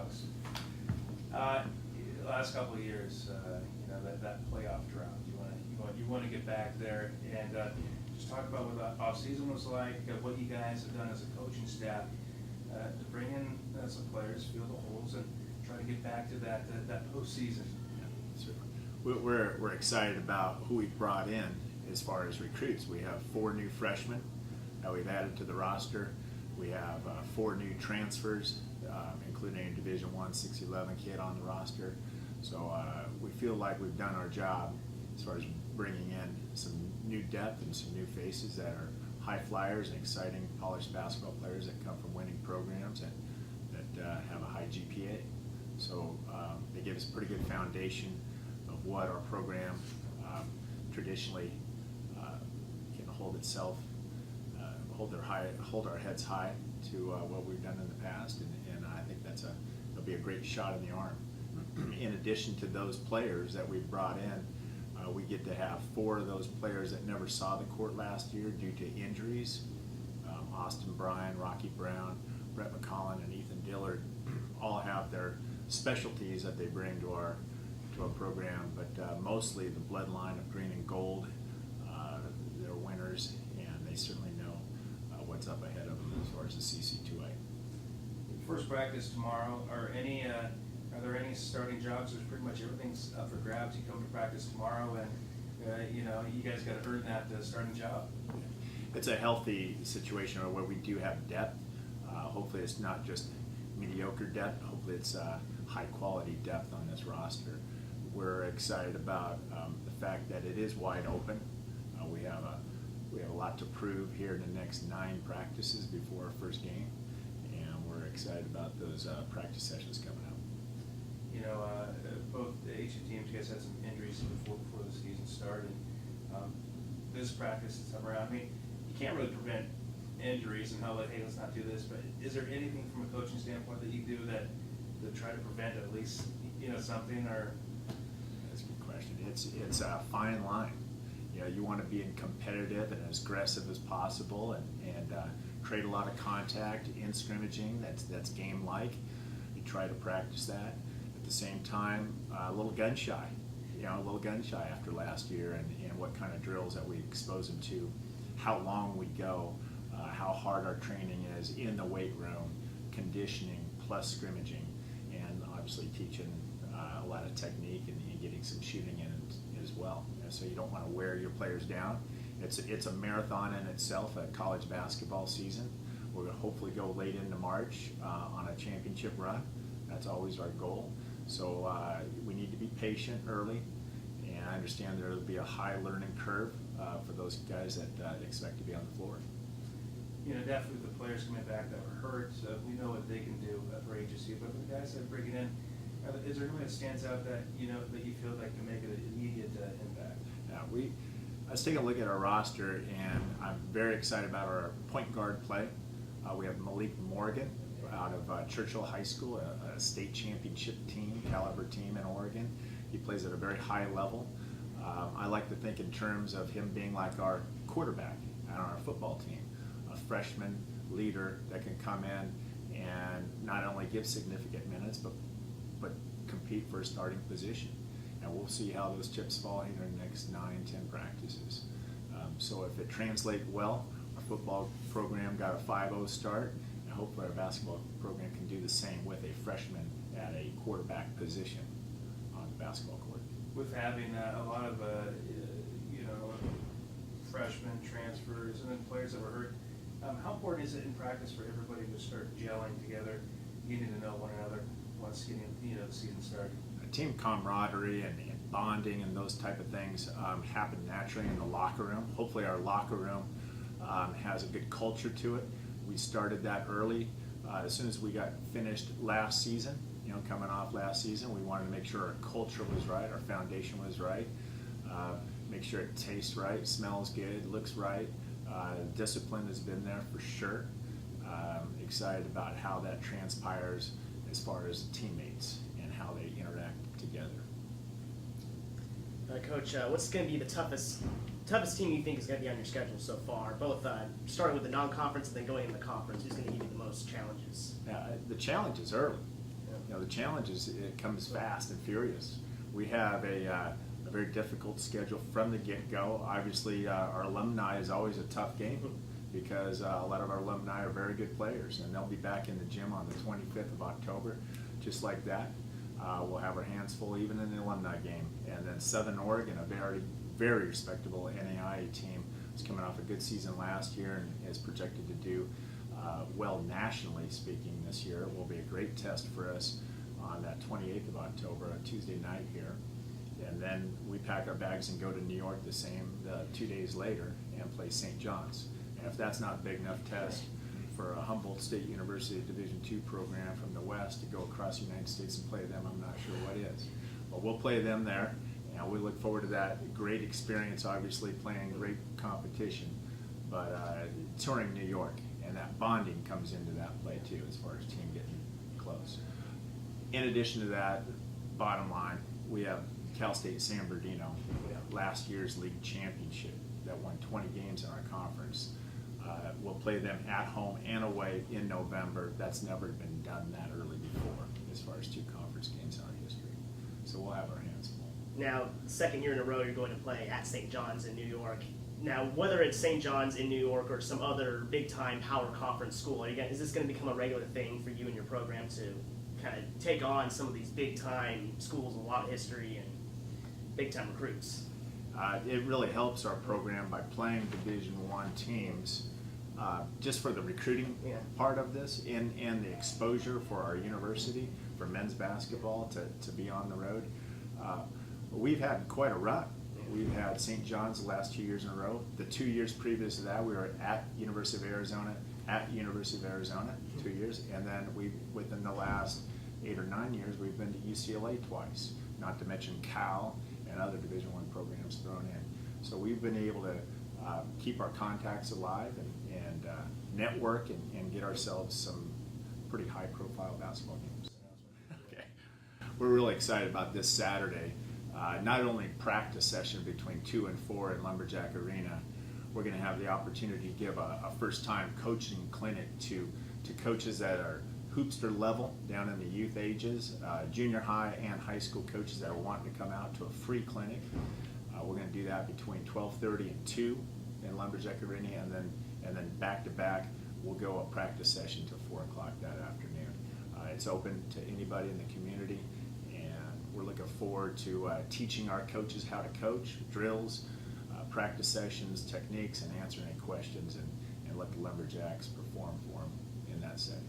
Bucks. Last couple of years, that playoff drought. You want to get back there and just talk about what the off season was like, what you guys have done as a coaching staff to bring in some players, fill the holes, and try to get back to that postseason. Yeah, certainly. We're excited about who we've brought in as far as recruits. We have 4 new freshmen that we've added to the roster. We have 4 new transfers, including a Division I 6'11" kid on the roster. So we feel like we've done our job as far as bringing in some new depth and some new faces that are high flyers and exciting, polished basketball players that come from winning programs and that have a high GPA. So they give us a pretty good foundation of what our program traditionally can hold itself, hold our heads high to what we've done in the past, and I think it'll be a great shot in the arm. In addition to those players that we've brought in, we get to have 4 of those players that never saw the court last year due to injuries. Austin Bryan, Rocky Brown, Brett McCollin, and Ethan Dillard all have their specialties that they bring to our program, but mostly the bloodline of green and gold. They're winners, and they certainly know what's up ahead of them as far as the CC2A. First practice tomorrow. Are there any starting jobs? There's pretty much everything's up for grabs. You come to practice tomorrow, and you guys got to earn that starting job. It's a healthy situation where we do have depth. Hopefully, it's not just mediocre depth. Hopefully, it's high quality depth on this roster. We're excited about the fact that it is wide open. We have a lot to prove here in the next 9 practices before our first game, and we're excited about those practice sessions coming up. Both the HU teams, you guys had some injuries before the season started. This practice this time around, you can't really prevent injuries and hey, let's not do this, but is there anything from a coaching standpoint that you do that to try to prevent at least, something? Or That's a good question. It's a fine line. You want to be competitive and as aggressive as possible and create a lot of contact in scrimmaging. That's game-like. You try to practice that. At the same time, a little gun shy. A little gun shy after last year and what kind of drills that we expose them to, how long we go, how hard our training is in the weight room, conditioning plus scrimmaging, and obviously teaching a lot of technique and getting some shooting in as well. So you don't want to wear your players down. It's a marathon in itself, a college basketball season. We're going to hopefully go late into March on a championship run. That's always our goal. So we need to be patient early, and I understand there will be a high learning curve for those guys that expect to be on the floor. Definitely the players coming back that were hurt, so we know what they can do for HSU. But for the guys that are bringing in, is there anyone that stands out that that you feel like can make an immediate impact? Yeah, let's take a look at our roster, and I'm very excited about our point guard play. We have Malik Morgan out of Churchill High School, a state championship team, caliber team in Oregon. He plays at a very high level. I like to think in terms of him being like our quarterback on our football team, a freshman leader that can come in and not only give significant minutes, but compete for a starting position. And we'll see how those chips fall in the next 9, 10 practices. So if it translates well, our football program got a 5-0 start, and hopefully our basketball program can do the same with a freshman at a quarterback position on the basketball court. With having a lot of freshmen, transfers, and then players that were hurt, how important is it in practice for everybody to start gelling together, getting to know one another once getting the season started? Team camaraderie and bonding and those type of things happen naturally in the locker room. Hopefully our locker room has a good culture to it. We started that early. As soon as we got finished last season, coming off last season, we wanted to make sure our culture was right, our foundation was right, make sure it tastes right, smells good, looks right. Discipline has been there for sure. Excited about how that transpires as far as teammates and how they interact together. Coach, what's going to be the toughest team you think is going to be on your schedule so far? Both starting with the non-conference and then going into the conference. Who's going to give you the most challenges? The challenge is early. You know, the challenge is it comes fast and furious. We have a very difficult schedule from the get-go. Obviously, our alumni is always a tough game because a lot of our alumni are very good players, and they'll be back in the gym on the 25th of October, just like that. We'll have our hands full even in the alumni game. And then Southern Oregon, a very, very respectable NAIA team, is coming off a good season last year and is projected to do well nationally speaking this year. It will be a great test for us on that 28th of October, a Tuesday night here. And then we pack our bags and go to New York the 2 days later and play St. John's. And if that's not a big enough test for a Humboldt State University Division II program from the West to go across the United States and play them, I'm not sure what is. But we'll play them there, and we look forward to that. Great experience, obviously, playing great competition, but touring New York, and that bonding comes into that play too as far as team getting close. In addition to that, bottom line, we have Cal State San Bernardino, last year's league championship that won 20 games in our conference. We'll play them at home and away in November. That's never been done that early before as far as 2 conference games in our history. So we'll have our hands full. Now, second year in a row, you're going to play at St. John's in New York. Now, whether it's St. John's in New York or some other big-time power conference school, is this going to become a regular thing for you and your program to kind of take on some of these big-time schools with a lot of history and big-time recruits? It really helps our program by playing Division I teams, just for the recruiting part of this and the exposure for our university, for men's basketball to be on the road. We've had quite a run. We've had St. John's the last 2 years in a row. The 2 years previous to that, we were at University of Arizona, 2 years, and then within the last 8 or 9 years, we've been to UCLA twice, not to mention Cal and other Division I programs thrown in. So we've been able to keep our contacts alive and network and get ourselves some pretty high-profile basketball games. Okay, we're really excited about this Saturday. Not only practice session between 2 and 4 in Lumberjack Arena, we're going to have the opportunity to give a first-time coaching clinic to coaches that are hoopster level down in the youth ages, junior high and high school coaches that are wanting to come out to a free clinic. We're going to do that between 12:30 and 2 in Lumberjack Arena, and then back to back we'll go a practice session till 4 o'clock that afternoon. It's open to anybody in the community, and we're looking forward to teaching our coaches how to coach, drills, practice sessions, techniques, and answering any questions and let the Lumberjacks perform for them in that setting.